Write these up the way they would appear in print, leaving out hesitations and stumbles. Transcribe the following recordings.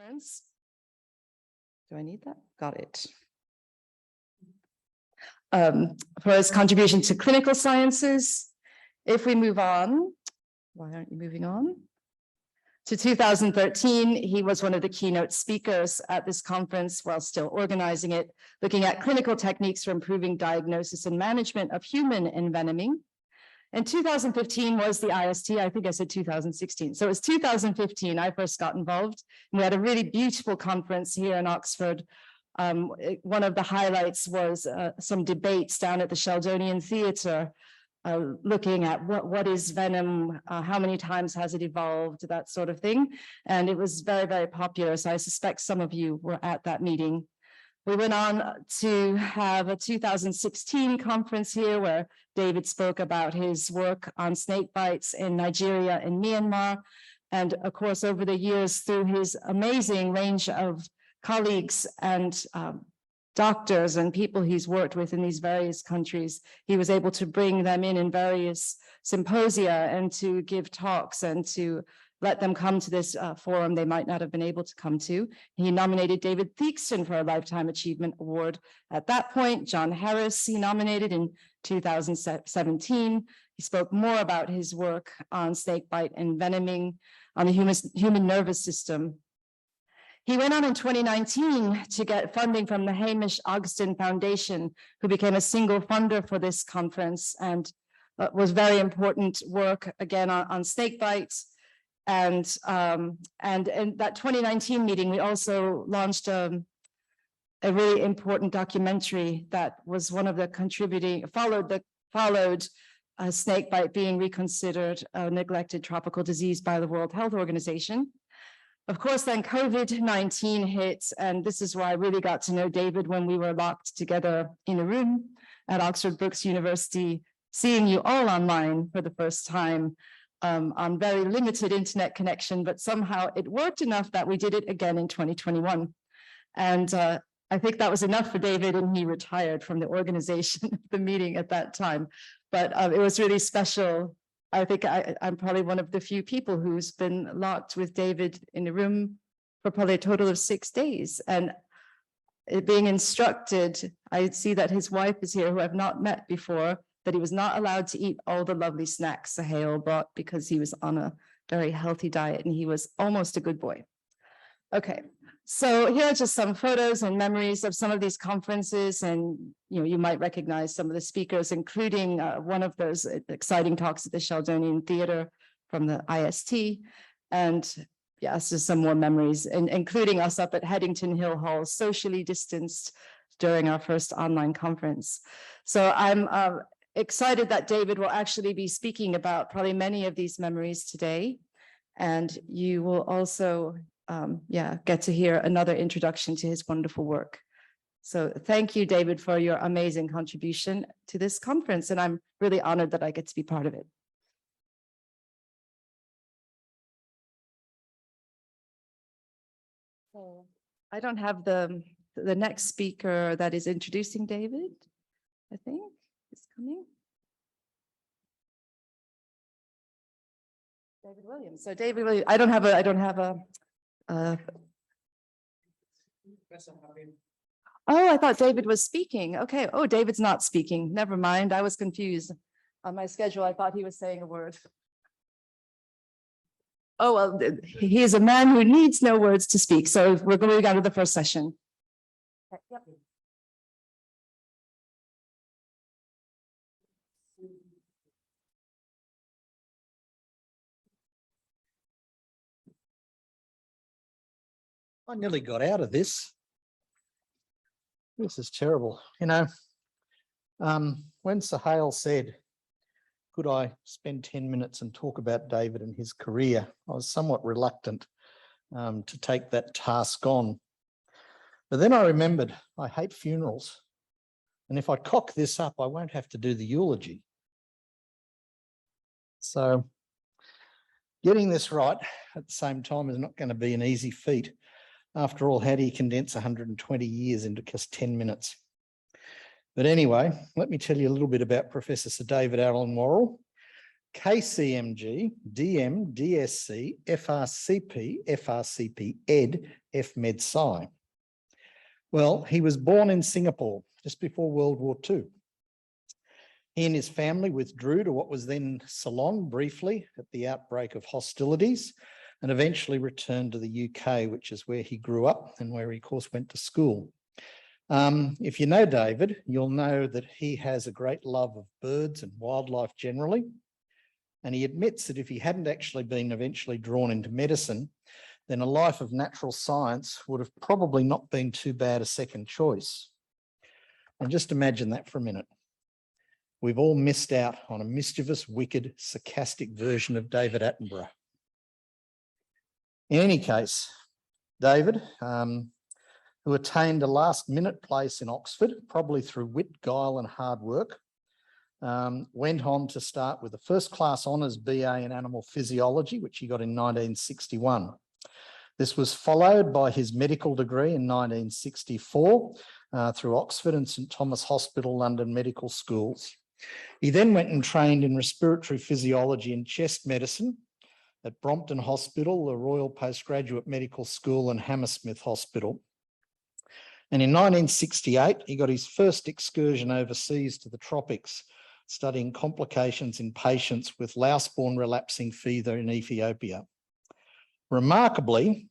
conference. Do I need that? Got it. For his contribution to clinical sciences. If we move on, why aren't you moving on? To 2013, he was one of the keynote speakers at this conference while still organizing it, looking at clinical techniques for improving diagnosis and management of human envenoming. And 2015 was the IST, I think I said 2016. So it was 2015 I first got involved. And we had a really beautiful conference here in Oxford. One of the highlights was some debates down at the Sheldonian Theatre, looking at what is venom, how many times has it evolved, that sort of thing. And it was very, very popular. So I suspect some of you were at that meeting. We went on to have a 2016 conference here where David spoke about his work on snake bites in Nigeria and Myanmar. And of course, over the years, through his amazing range of colleagues and doctors and people he's worked with in these various countries, he was able to bring them in various symposia and to give talks and to let them come to this forum they might not have been able to come to. He nominated David Theakston for a Lifetime Achievement Award. At that point, John Harris, he nominated in 2017. He spoke more about his work on snakebite and venoming on the human nervous system. He went on in 2019 to get funding from the Hamish Ogston Foundation, who became a single funder for this conference, and was very important work again on snake bites. And in that 2019 meeting, we also launched a really important documentary that was one of the contributing, followed snakebite being reconsidered a neglected tropical disease by the World Health Organization. Of course, then COVID-19 hit, and this is where I really got to know David when we were locked together in a room at Oxford Brookes University, seeing you all online for the first time. On very limited internet connection, but somehow it worked enough that we did it again in 2021. And I think that was enough for David, and he retired from the organization of the meeting at that time. But it was really special. I think I'm probably one of the few people who's been locked with David in a room for probably a total of 6 days. And being instructed, I see that his wife is here, who I've not met before, that he was not allowed to eat all the lovely snacks Sahel brought because he was on a very healthy diet and he was almost a good boy. Okay, so here are just some photos and memories of some of these conferences, and you might recognize some of the speakers, including one of those exciting talks at the Sheldonian Theatre from the IST. And yes, there's some more memories, including us up at Headington Hill Hall, socially distanced during our first online conference. So I'm excited that David will actually be speaking about probably many of these memories today. And you will also, get to hear another introduction to his wonderful work. So thank you, David, for your amazing contribution to this conference. And I'm really honored that I get to be part of it. So I don't have the next speaker that is introducing David, I think. Is coming. David Williams. So David Williams, I don't have a oh, I thought David was speaking. Okay. Oh, David's not speaking. Never mind. I was confused on my schedule. I thought he was saying a word. Oh, well, he is a man who needs no words to speak. So we're going on to the first session. Okay. Yep. I nearly got out of this. This is terrible. When Sahel said, could I spend 10 minutes and talk about David and his career, I was somewhat reluctant to take that task on. But then I remembered I hate funerals. And if I cock this up, I won't have to do the eulogy. So getting this right at the same time is not going to be an easy feat. After all, how do you condense 120 years into just 10 minutes? But anyway, let me tell you a little bit about Professor Sir David Allen Warrell. KCMG, DM, DSC, FRCP, FRCP Ed, FMed Sci. Well, he was born in Singapore just before World War II. He and his family withdrew to what was then Ceylon briefly at the outbreak of hostilities and eventually returned to the UK, which is where he grew up and where he, of course, went to school. If you know David, you'll know that he has a great love of birds and wildlife generally. And he admits that if he hadn't actually been eventually drawn into medicine, then a life of natural science would have probably not been too bad a second choice. And just imagine that for a minute. We've all missed out on a mischievous, wicked, sarcastic version of David Attenborough. In any case, David, who attained a last-minute place in Oxford, probably through wit, guile and hard work, went on to start with a first-class honours BA in animal physiology, which he got in 1961. This was followed by his medical degree in 1964 through Oxford and St Thomas Hospital, London Medical Schools. He then went and trained in respiratory physiology and chest medicine at Brompton Hospital, the Royal Postgraduate Medical School and Hammersmith Hospital. And in 1968, he got his first excursion overseas to the tropics, studying complications in patients with louse-borne relapsing fever in Ethiopia. Remarkably,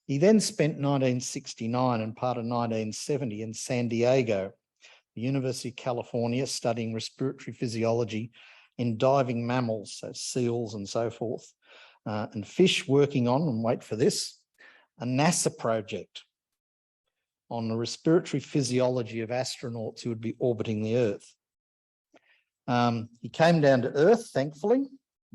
he then spent 1969 and part of 1970 in San Diego, the University of California, studying respiratory physiology in diving mammals, so seals and so forth, and fish, working on, and wait for this, a NASA project on the respiratory physiology of astronauts who would be orbiting the Earth. He came down to Earth, thankfully,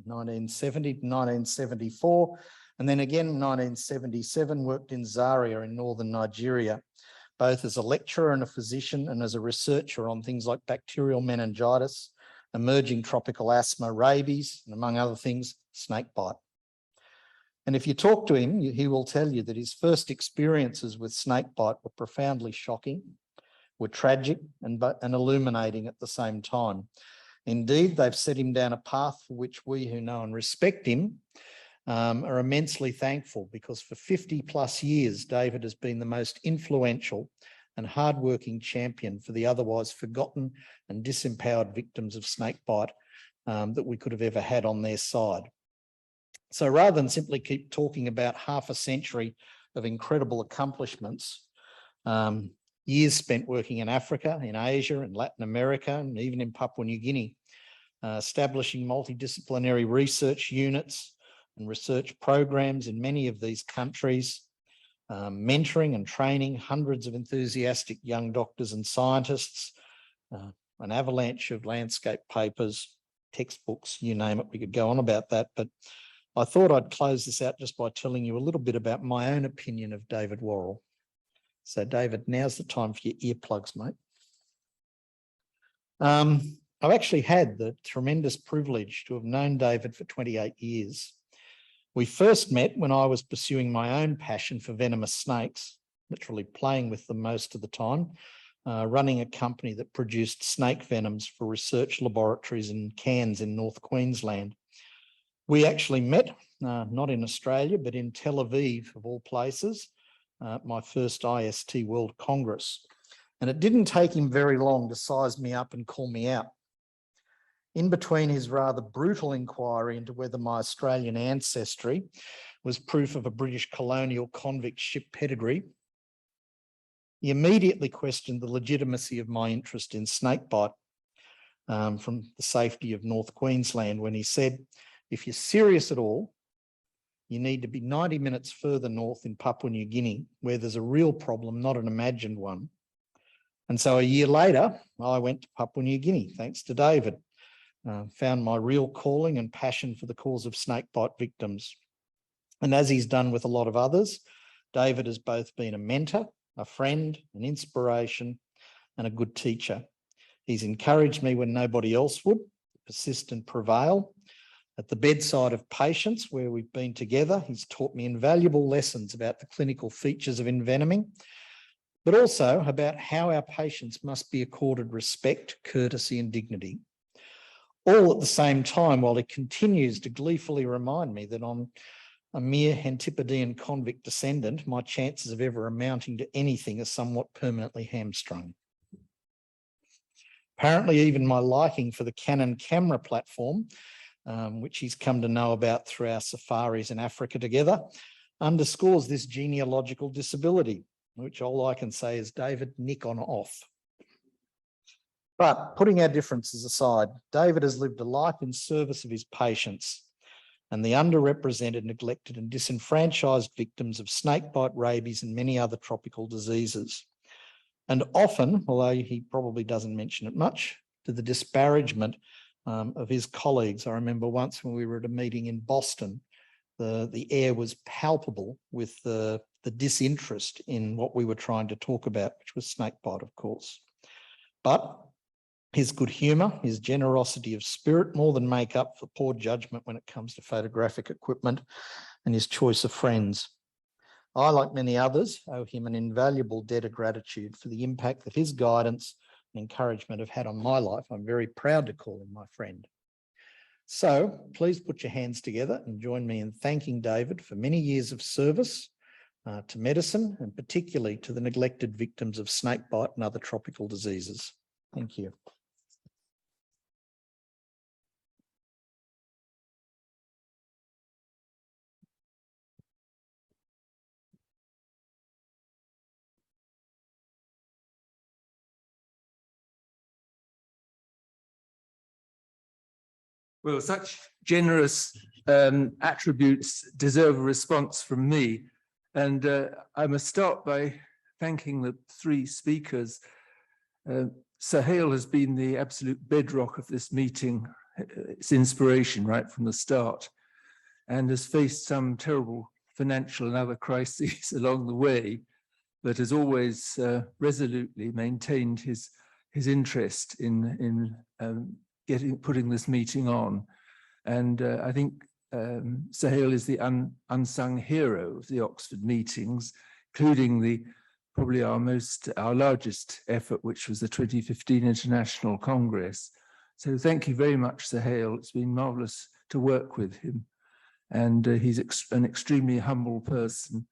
1970 to 1974, and then again in 1977 worked in Zaria in northern Nigeria, both as a lecturer and a physician and as a researcher on things like bacterial meningitis, emerging tropical asthma, rabies, and among other things, snakebite. And if you talk to him, he will tell you that his first experiences with snakebite were profoundly shocking, were tragic and illuminating at the same time. Indeed, they've set him down a path for which we who know and respect him are immensely thankful, because for 50 plus years, David has been the most influential and hardworking champion for the otherwise forgotten and disempowered victims of snakebite that we could have ever had on their side. So rather than simply keep talking about half a century of incredible accomplishments, years spent working in Africa, in Asia, in Latin America, and even in Papua New Guinea, establishing multidisciplinary research units and research programs in many of these countries, mentoring and training hundreds of enthusiastic young doctors and scientists, an avalanche of landscape papers, textbooks, you name it, we could go on about that. But I thought I'd close this out just by telling you a little bit about my own opinion of David Warrell. So David, now's the time for your earplugs, mate. I've actually had the tremendous privilege to have known David for 28 years. We first met when I was pursuing my own passion for venomous snakes, literally playing with them most of the time, running a company that produced snake venoms for research laboratories in Cairns in North Queensland. We actually met, not in Australia, but in Tel Aviv, of all places, my first IST World Congress. And it didn't take him very long to size me up and call me out. In between his rather brutal inquiry into whether my Australian ancestry was proof of a British colonial convict ship pedigree, he immediately questioned the legitimacy of my interest in snakebite from the safety of North Queensland, when he said, if you're serious at all, you need to be 90 minutes further north in Papua New Guinea, where there's a real problem, not an imagined one. And so a year later, I went to Papua New Guinea, thanks to David. Found my real calling and passion for the cause of snakebite victims. And as he's done with a lot of others, David has both been a mentor, a friend, an inspiration, and a good teacher. He's encouraged me when nobody else would, persist and prevail. At the bedside of patients where we've been together, he's taught me invaluable lessons about the clinical features of envenoming, but also about how our patients must be accorded respect, courtesy, and dignity. all at the same time while he continues to gleefully remind me that I'm a mere Antipodean convict descendant, my chances of ever amounting to anything are somewhat permanently hamstrung. Apparently, even my liking for the Canon camera platform, which he's come to know about through our safaris in Africa together, underscores this genealogical disability, which all I can say is, David, nick on off. But putting our differences aside, David has lived a life in service of his patients and the underrepresented, neglected and disenfranchised victims of snakebite, rabies and many other tropical diseases. And often, although he probably doesn't mention it much, to the disparagement of his colleagues. I remember once when we were at a meeting in Boston, the air was palpable with the disinterest in what we were trying to talk about, which was snakebite, of course. But his good humour, his generosity of spirit more than make up for poor judgment when it comes to photographic equipment, and his choice of friends. I, like many others, owe him an invaluable debt of gratitude for the impact that his guidance and encouragement have had on my life. I'm very proud to call him my friend. So please put your hands together and join me in thanking David for many years of service to medicine and particularly to the neglected victims of snakebite and other tropical diseases. Thank you. Well, such generous attributes deserve a response from me. And I must start by thanking the three speakers. Sahel has been the absolute bedrock of this meeting. It's inspiration right from the start, and has faced some terrible financial and other crises along the way, but has always resolutely maintained his interest in putting this meeting on. And I think Sahel is the unsung hero of the Oxford meetings, including probably our largest effort, which was the 2015 International Congress. So thank you very much, Sahel. It's been marvelous to work with him. And he's an extremely humble person,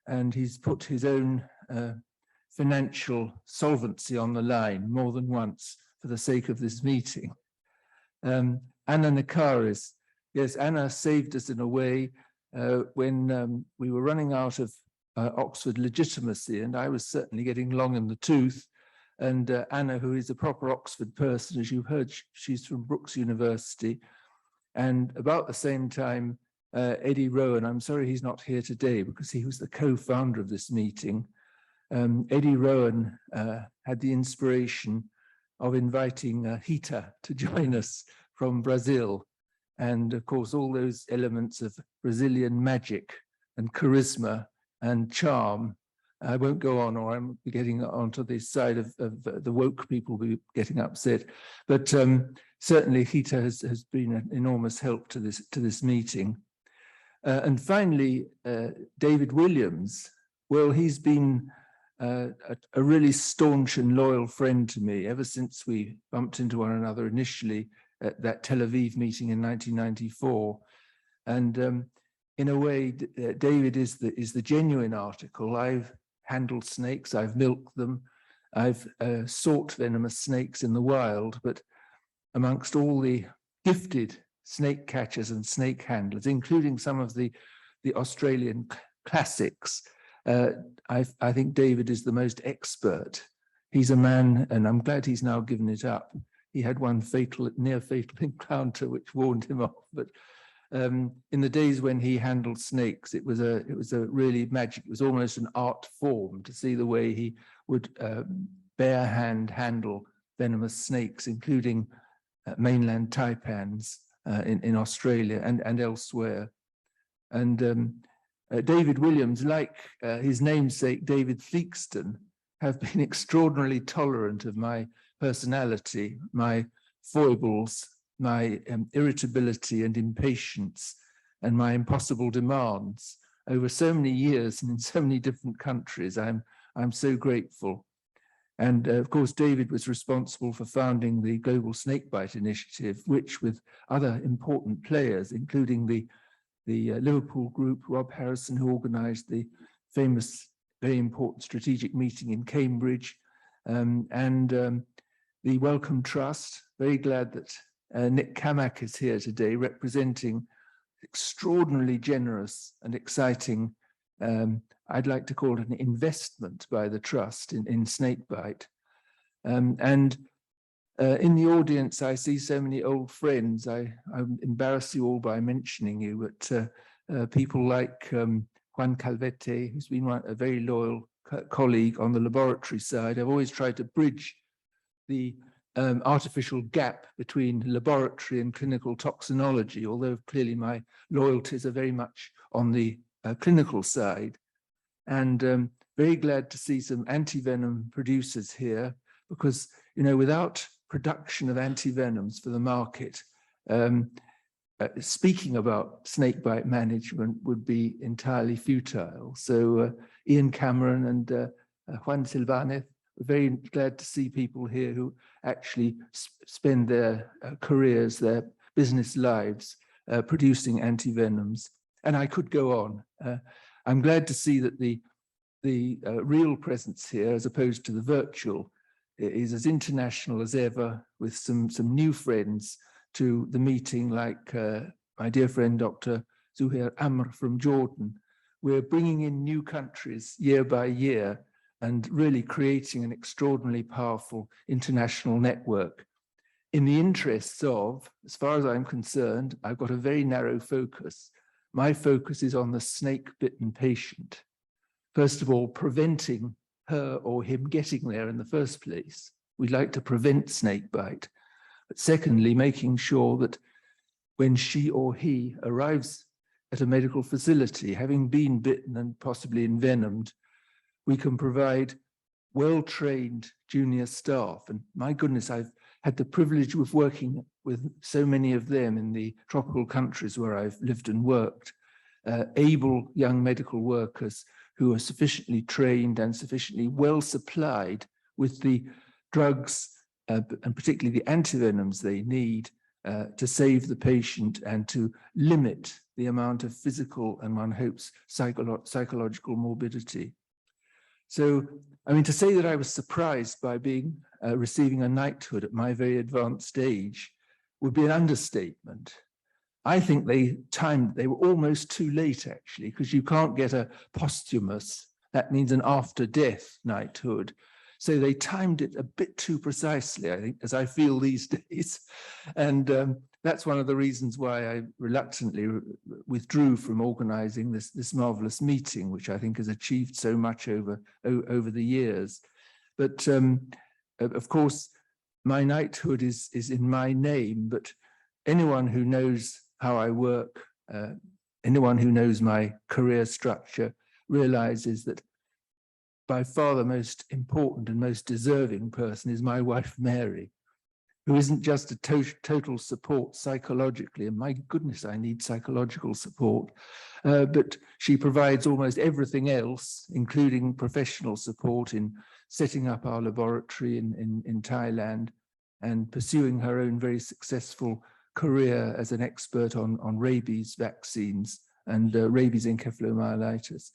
and he's put his own financial solvency on the line more than once for the sake of this meeting. Anna Nakaris, yes, Anna saved us in a way when we were running out of Oxford legitimacy, and I was certainly getting long in the tooth. And Anna, who is a proper Oxford person, as you heard, she's from Brookes University. And about the same time, Eddie Rowan, I'm sorry he's not here today because he was the co-founder of this meeting. Eddie Rowan had the inspiration of inviting Rita to join us from Brazil. And of course, all those elements of Brazilian magic and charisma and charm. I won't go on, or I'm getting onto the side of the woke people who are getting upset. But certainly Rita has been an enormous help to this meeting. And finally, David Williams. Well, he's been a really staunch and loyal friend to me ever since we bumped into one another initially at that Tel Aviv meeting in 1994. And in a way, David is the genuine article. I've handled snakes, I've milked them, I've sought venomous snakes in the wild, but amongst all the gifted snake catchers and snake handlers, including some of the Australian classics, I think David is the most expert. He's a man, and I'm glad he's now given it up. He had one near fatal encounter which warned him off. But in the days when he handled snakes, it was a really magic. It was almost an art form to see the way he would bare hand handle venomous snakes, including mainland taipans in Australia and elsewhere. And David Williams, like his namesake David Theakston, have been extraordinarily tolerant of my personality, my foibles, my irritability and impatience, and my impossible demands over so many years and in so many different countries. I'm so grateful. And of course, David was responsible for founding the Global Snakebite Initiative, which with other important players, including the Liverpool group, Rob Harrison, who organized the famous, very important strategic meeting in Cambridge, and the Wellcome Trust. Very glad that Nick Kamak is here today, representing extraordinarily generous and exciting, I'd like to call it an investment by the Trust in snakebite. And in the audience, I see so many old friends. I embarrass you all by mentioning you, but people like Juan Calvete, who's been a very loyal colleague on the laboratory side. I've always tried to bridge the artificial gap between laboratory and clinical toxinology, although clearly my loyalties are very much on the clinical side. And very glad to see some antivenom producers here, because, you know, without production of antivenoms for the market, speaking about snakebite management would be entirely futile. So Ian Cameron and Juan Silvanez, we're very glad to see people here who actually spend their careers, their business lives producing antivenoms. And I could go on. I'm glad to see that the real presence here, as opposed to the virtual, is as international as ever, with some new friends to the meeting, like my dear friend, Dr. Zuhair Amr from Jordan. We're bringing in new countries year by year and really creating an extraordinarily powerful international network. In the interests of, as far as I'm concerned, I've got a very narrow focus. My focus is on the snake-bitten patient. First of all, preventing her or him getting there in the first place. We'd like to prevent snake bite. But secondly, making sure that when she or he arrives at a medical facility, having been bitten and possibly envenomed, we can provide well-trained junior staff. And my goodness, I've had the privilege of working with so many of them in the tropical countries where I've lived and worked, able young medical workers who are sufficiently trained and sufficiently well supplied with the drugs and particularly the antivenoms they need to save the patient and to limit the amount of physical and, one hopes, psychological morbidity. So, I mean, to say that I was surprised by receiving a knighthood at my very advanced age would be an understatement. I think they were almost too late, actually, because you can't get a posthumous, that means an after-death knighthood. So they timed it a bit too precisely, I think, as I feel these days. And that's one of the reasons why I reluctantly withdrew from organizing this marvelous meeting, which I think has achieved so much over the years. But of course, my knighthood is in my name, but anyone who knows how I work, anyone who knows my career structure realizes that by far the most important and most deserving person is my wife, Mary, who isn't just a total support psychologically, and my goodness, I need psychological support, but she provides almost everything else, including professional support in setting up our laboratory in Thailand and pursuing her own very successful career as an expert on rabies vaccines and rabies encephalomyelitis.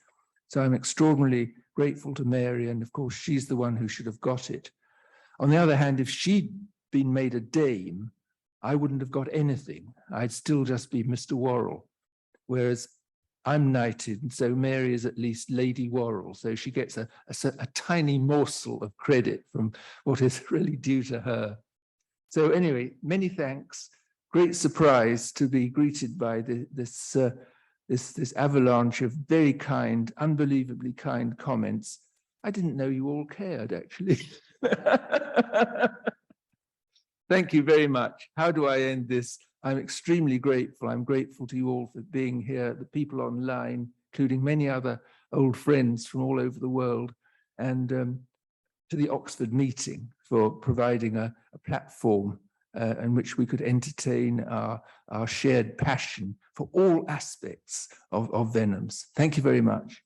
So I'm extraordinarily grateful to Mary, and of course, she's the one who should have got it. On the other hand, if she'd been made a dame, I wouldn't have got anything. I'd still just be Mr. Warrell, whereas I'm knighted, and so Mary is at least Lady Warrell, so she gets a tiny morsel of credit from what is really due to her. So anyway, many thanks. Great surprise to be greeted by this avalanche of very kind, unbelievably kind comments. I didn't know you all cared, actually. Thank you very much. How do I end this? I'm extremely grateful. I'm grateful to you all for being here, the people online, including many other old friends from all over the world, and to the Oxford meeting for providing a platform in which we could entertain our shared passion for all aspects of venoms. Thank you very much.